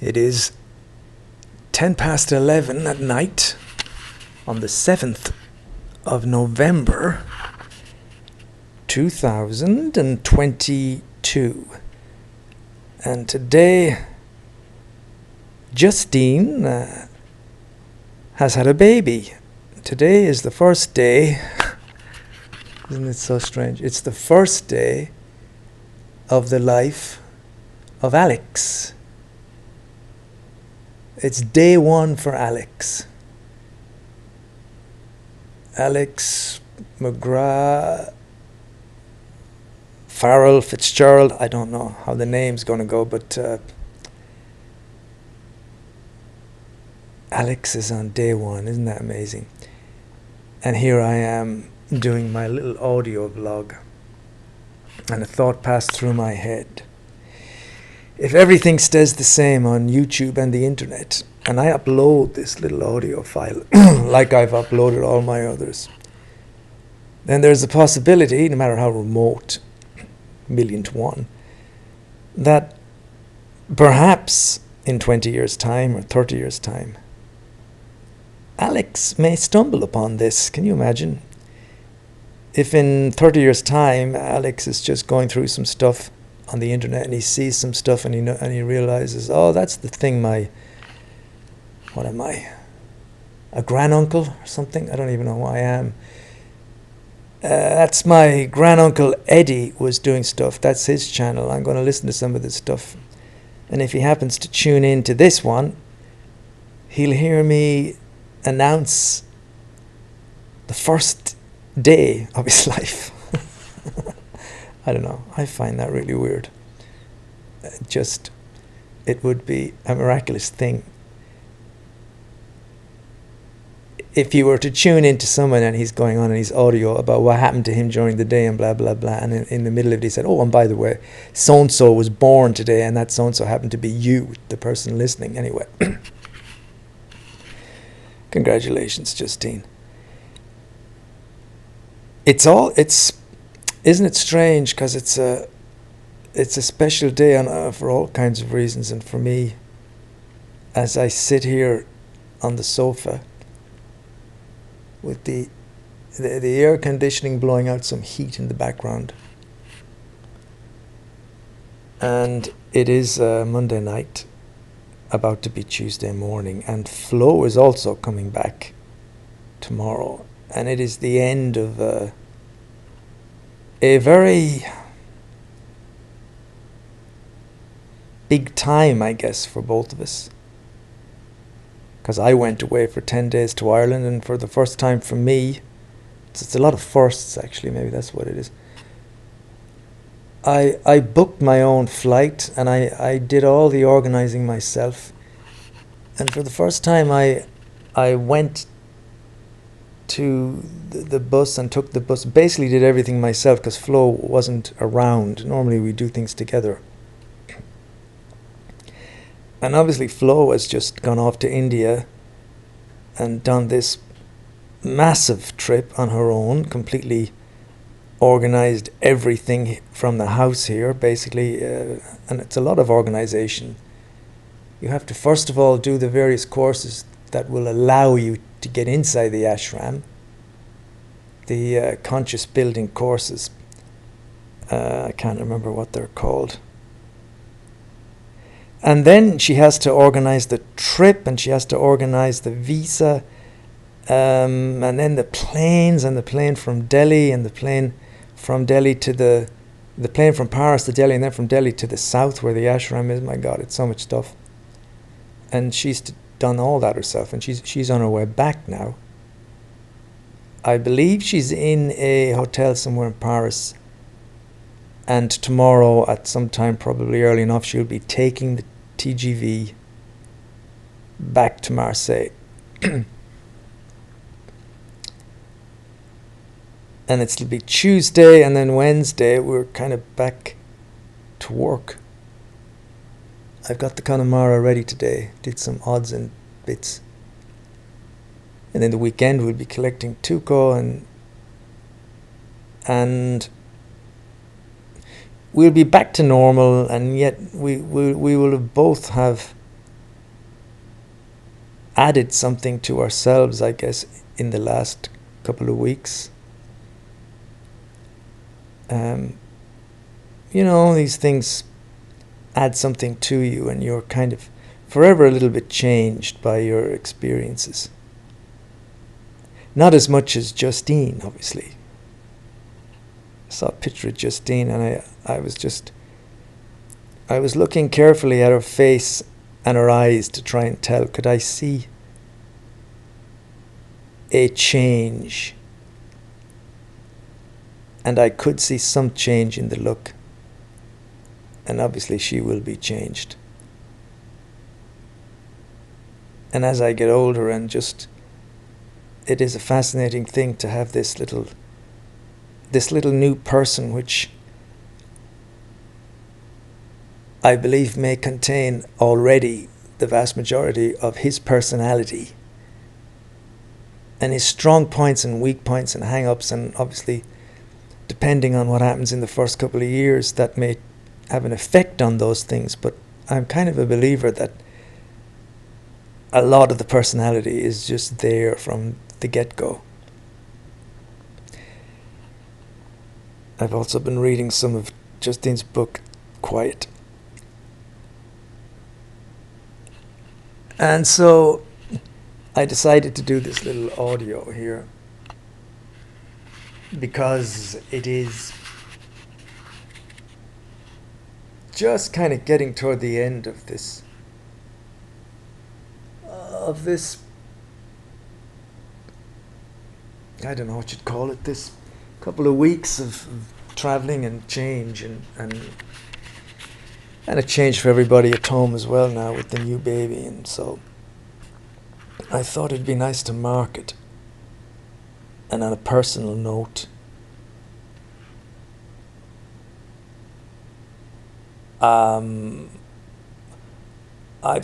It is 11:10 at night on the 7th of November 2022. And today, Justine has had a baby. Today is the first day. Isn't it so strange? It's the first day of the life of Alex. It's day one for Alex. Alex McGrath, Farrell, Fitzgerald, I don't know how the name's going to go, but Alex is on day one. Isn't that amazing? And here I am doing my little audio vlog, and a thought passed through my head. If everything stays the same on YouTube and the internet, and I upload this little audio file like I've uploaded all my others, then there's a possibility, no matter how remote, 1,000,000 to 1, that perhaps in 20 years' time or 30 years' time, Alex may stumble upon this. Can you imagine? If in 30 years' time, Alex is just going through some stuff on the internet and he sees some stuff and he realizes, oh, that's the thing what am I? A granduncle or something? I don't even know who I am. That's my granduncle Eddie was doing stuff. That's his channel. I'm going to listen to some of this stuff. And if he happens to tune in to this one, he'll hear me announce the first day of his life. I don't know. I find that really weird. It would be a miraculous thing if you were to tune into someone and he's going on in his audio about what happened to him during the day and blah, blah, blah. And in the middle of it, he said, oh, and by the way, so-and-so was born today, and that so-and-so happened to be you, the person listening. Anyway. Congratulations, Justine. Isn't it strange? Because it's a special day for all kinds of reasons. And for me, as I sit here on the sofa with the air conditioning blowing out some heat in the background, and it is Monday night, about to be Tuesday morning, and Flo is also coming back tomorrow, and it is the end of a very big time, I guess, for both of us. Because I went away for 10 days to Ireland, and for the first time for me, it's a lot of firsts actually, maybe that's what it is. I booked my own flight, and I did all the organizing myself. And for the first time I went to the bus and took the bus, basically did everything myself because Flo wasn't around. Normally we do things together. And obviously Flo has just gone off to India and done this massive trip on her own, completely organized everything from the house here, basically, and it's a lot of organization. You have to first of all do the various courses that will allow you to get inside the ashram, the conscious building courses. I can't remember what they're called. And then she has to organize the trip, and she has to organize the visa, and then the planes, and the plane from Delhi, and the plane from Delhi to the plane from Paris to Delhi, and then from Delhi to the south where the ashram is. My God, it's so much stuff. And she's done all that herself, and she's on her way back now. I believe she's in a hotel somewhere in Paris, and tomorrow at some time, probably early enough, she'll be taking the TGV back to Marseille. And it'll be Tuesday, and then Wednesday we're kind of back to work. I've got the Connemara ready today, did some odds and bits. And then the weekend we'll be collecting Tuco, and we'll be back to normal, and yet we will both have added something to ourselves, I guess, in the last couple of weeks. Um, these things add something to you, and you're kind of forever a little bit changed by your experiences. Not as much as Justine, obviously. I saw a picture of Justine, and I was looking carefully at her face and her eyes to try and tell, could I see a change? And I could see some change in the look. And obviously she will be changed. And as I get older, and just, it is a fascinating thing to have this little new person, which I believe may contain already the vast majority of his personality and his strong points and weak points and hang-ups, and obviously depending on what happens in the first couple of years, that may have an effect on those things. But I'm kind of a believer that a lot of the personality is just there from the get-go. I've also been reading some of Justine's book, Quiet. And so I decided to do this little audio here because it is just kind of getting toward the end of this I don't know what you'd call it, this couple of weeks of traveling and change, and a change for everybody at home as well now with the new baby. And so I thought it'd be nice to mark it. And on a personal note, I've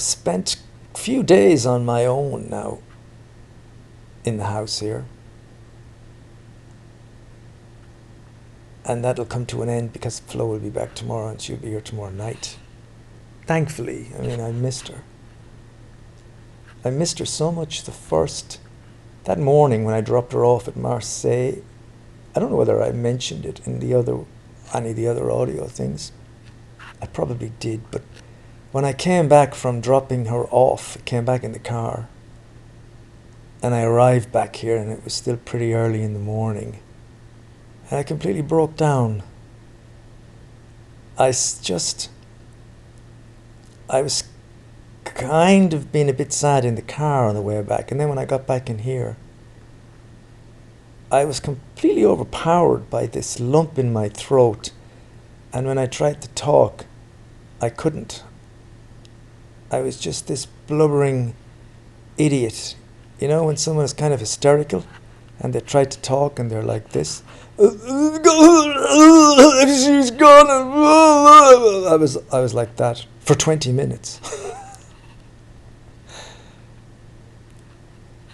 spent a few days on my own now in the house here. And that'll come to an end because Flo will be back tomorrow and she'll be here tomorrow night. Thankfully, I mean, I missed her. I missed her so much that morning when I dropped her off at Marseille. I don't know whether I mentioned it in any of the other audio things. I probably did, but when I came back from dropping her off, I came back in the car, and I arrived back here and it was still pretty early in the morning. And I completely broke down. I was kind of being a bit sad in the car on the way back, and then when I got back in here, I was completely overpowered by this lump in my throat, and when I tried to talk, I couldn't. I was just this blubbering idiot. You know, when someone is kind of hysterical and they try to talk and they're like this. She's gone. I was like that for 20 minutes.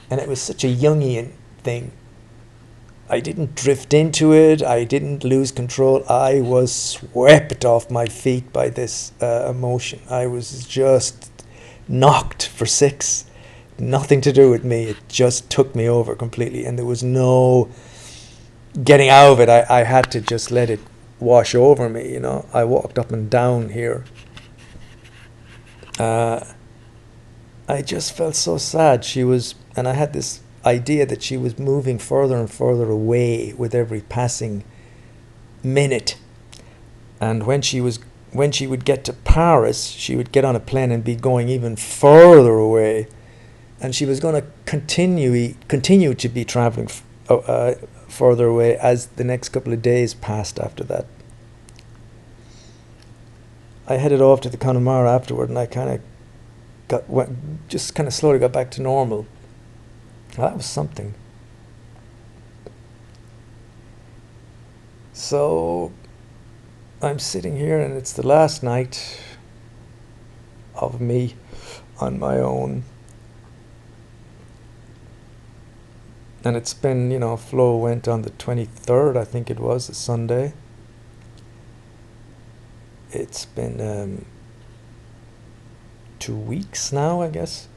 And it was such a Jungian thing. I didn't drift into it. I didn't lose control. I was swept off my feet by this emotion. I was just knocked for six. Nothing to do with me. It just took me over completely. And there was no getting out of it. I had to just let it wash over me, you know. I walked up and down here. I just felt so sad. And I had this idea that she was moving further and further away with every passing minute. And when she would get to Paris, she would get on a plane and be going even further away. And she was going to continue to be traveling further away as the next couple of days passed after that. I headed off to the Connemara afterward, and I kind of slowly got back to normal. That was something. So I'm sitting here, and it's the last night of me on my own. And it's been, Flo went on the 23rd, I think it was, a Sunday. It's been 2 weeks now, I guess.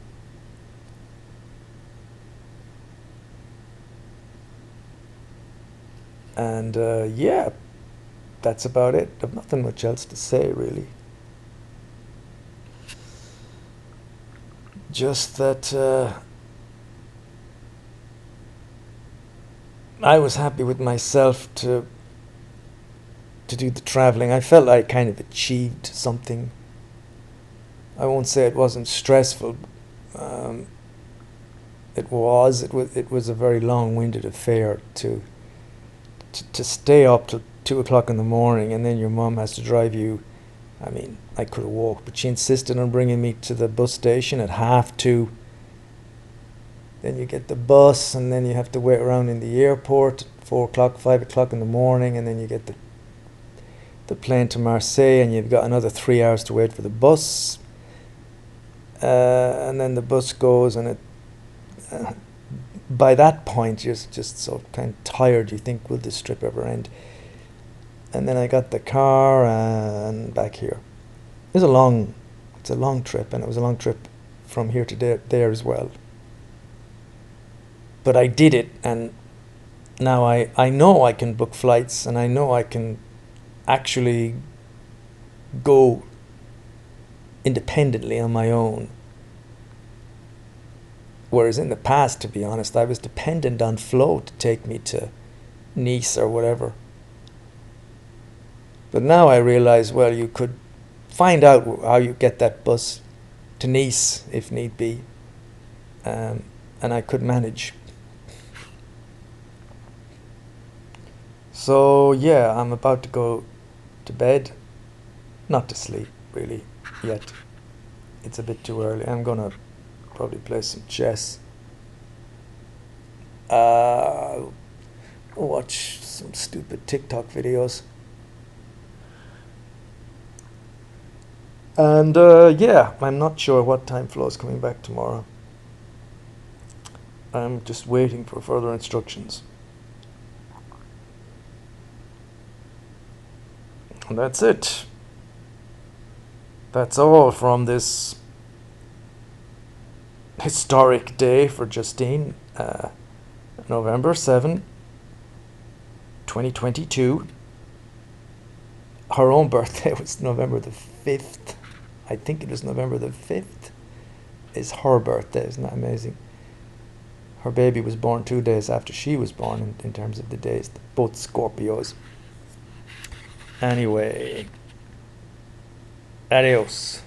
And yeah, that's about it. I've nothing much else to say, really. Just that I was happy with myself to do the traveling. I felt I kind of achieved something. I won't say it wasn't stressful. Um, it was. It was a very long-winded affair to stay up till 2 o'clock in the morning, and then your mum has to drive you. I mean, I could have walked, but she insisted on bringing me to the bus station at 2:30. Then you get the bus, and then you have to wait around in the airport at 4 o'clock, 5 o'clock in the morning, and then you get the plane to Marseille, and you've got another 3 hours to wait for the bus. And then the bus goes, and uh, by that point you're just so kind of tired. You think, will this trip ever end? And then I got the car and back here. It's a long trip, and it was a long trip from here to there as well. But I did it, and now I know I can book flights, and I know I can actually go independently on my own. Whereas in the past, to be honest, I was dependent on Flo to take me to Nice or whatever. But now I realize, well, you could find out how you get that bus to Nice if need be, um, and I could manage. So yeah, I'm about to go to bed, not to sleep really yet. It's a bit too early. I'm gonna probably play some chess. Uh, Watch some stupid TikTok videos. And yeah, I'm not sure what time Flo's coming back tomorrow. I'm just waiting for further instructions. And that's it. That's all from this historic day for Justine. November 7, 2022. Her own birthday was November the 5th. I think it was November the 5th is her birthday. Isn't that amazing? Her baby was born 2 days after she was born in terms of the days. Both Scorpios. Anyway, adios.